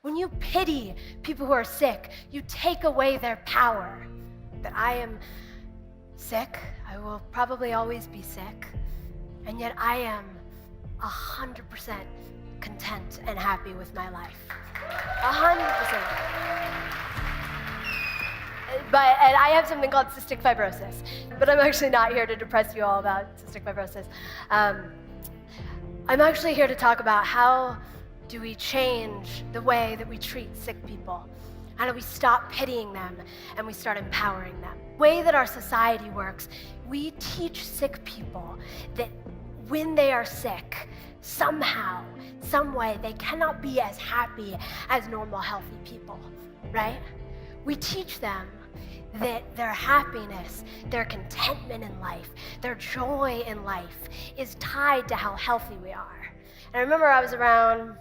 When you pity people who are sick, you take away their power. That I am sick, I will probably always be sick, and yet I am 100% content and happy with my life. 100%. And I have something called cystic fibrosis, but I'm actually not here to depress you all about cystic fibrosis. I'm actually here to talk about how do we change the way that we treat sick people? How do we stop pitying them and we start empowering them? The way that our society works, we teach sick people that when they are sick, somehow, some way, they cannot be as happy as normal, healthy people, right? We teach them that their happiness, their contentment in life, their joy in life is tied to how healthy we are. And I remember I was around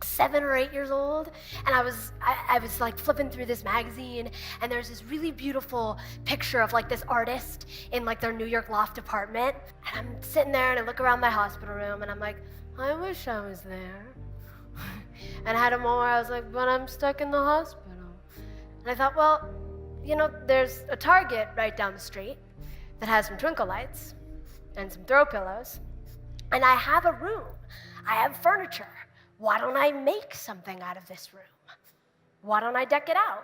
7 or 8 years old, and I was like flipping through this magazine, and there's this really beautiful picture of like this artist in like their New York loft apartment, and I'm sitting there and I look around my hospital room and I'm like, I wish I was there. And I had a moment where I was like, but I'm stuck in the hospital. And I thought, well, you know, there's a Target right down the street that has some twinkle lights and some throw pillows, and I have a room, I have furniture. Why don't I make something out of this room? Why don't I deck it out?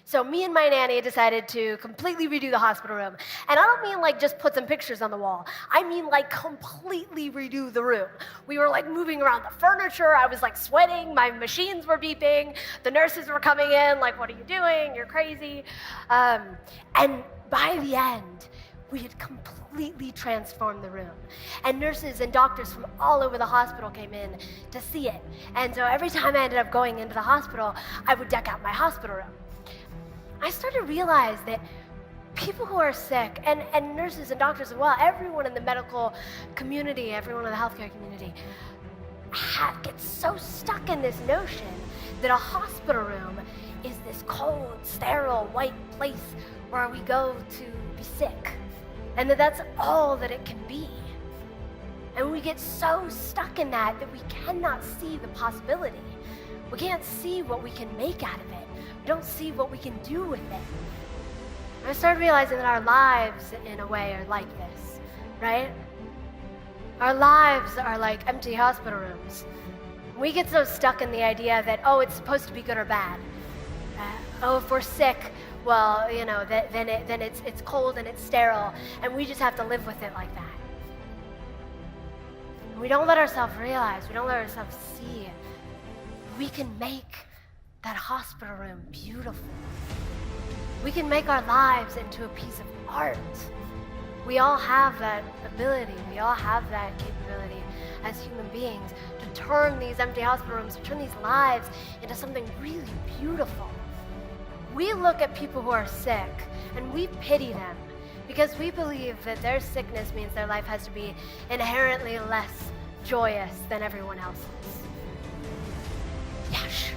So me and my nanny decided to completely redo the hospital room. And I don't mean like just put some pictures on the wall. I mean like completely redo the room. We were like moving around the furniture. I was like sweating. My machines were beeping. The nurses were coming in like, what are you doing? You're crazy. And by the end, we had completely transformed the room. And nurses and doctors from all over the hospital came in to see it. And so every time I ended up going into the hospital, I would deck out my hospital room. I started to realize that people who are sick, and nurses and doctors as well, everyone in the medical community, everyone in the healthcare community, gets so stuck in this notion that a hospital room is this cold, sterile, white place where we go to be sick. And that's all that it can be. And we get so stuck in that we cannot see the possibility. We can't see what we can make out of it. We don't see what we can do with it. And I started realizing that our lives, in a way, are like this, right? Our lives are like empty hospital rooms. We get so stuck in the idea that, oh, it's supposed to be good or bad. Oh, if we're sick, well, you know, then it's cold and it's sterile, and we just have to live with it like that. We don't let ourselves realize, we don't let ourselves see, we can make that hospital room beautiful. We can make our lives into a piece of art. We all have that ability, we all have that capability as human beings to turn these empty hospital rooms, to turn these lives into something really beautiful. We look at people who are sick and we pity them because we believe that their sickness means their life has to be inherently less joyous than everyone else's. Yes.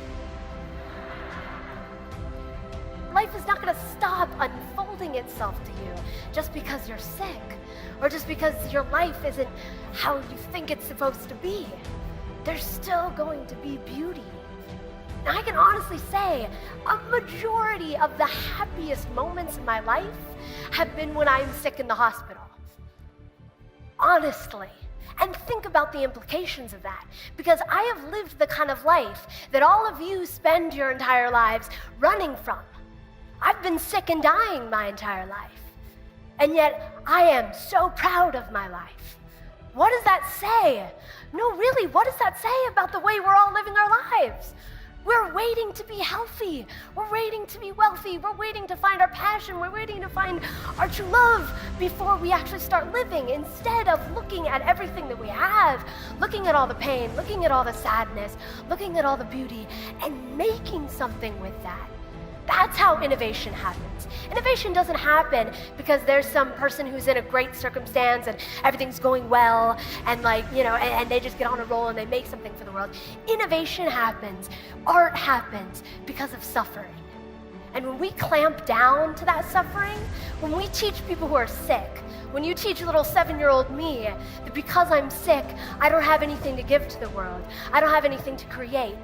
Life is not going to stop unfolding itself to you just because you're sick or just because your life isn't how you think it's supposed to be. There's still going to be beauty. I can honestly say a majority of the happiest moments in my life have been when I'm sick in the hospital. Honestly. And think about the implications of that, because I have lived the kind of life that all of you spend your entire lives running from. I've been sick and dying my entire life, and yet I am so proud of my life. What does that say? No, really, what does that say about the way we're all living our lives? We're waiting to be healthy. We're waiting to be wealthy. We're waiting to find our passion. We're waiting to find our true love before we actually start living, instead of looking at everything that we have, looking at all the pain, looking at all the sadness, looking at all the beauty, and making something with that. That's how innovation happens. Innovation doesn't happen because there's some person who's in a great circumstance and everything's going well and and they just get on a roll and they make something for the world. Innovation happens, art happens because of suffering. And when we clamp down to that suffering, when we teach people who are sick, when you teach little 7-year-old me that because I'm sick, I don't have anything to give to the world, I don't have anything to create.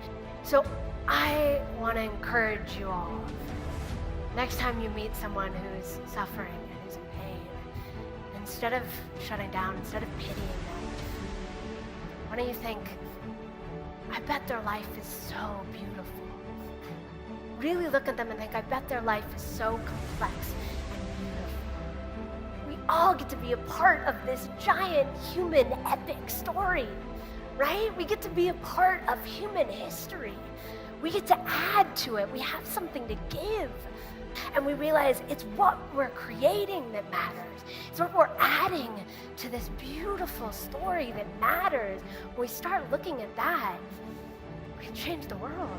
So I want to encourage you all. Next time you meet someone who's suffering and who's in pain, instead of shutting down, instead of pitying them, why don't you think, I bet their life is so beautiful. Really look at them and think, I bet their life is so complex and beautiful. We all get to be a part of this giant human epic story, right? We get to be a part of human history. We get to add to it. We have something to give. And we realize it's what we're creating that matters. It's what we're adding to this beautiful story that matters. When we start looking at that, we can change the world.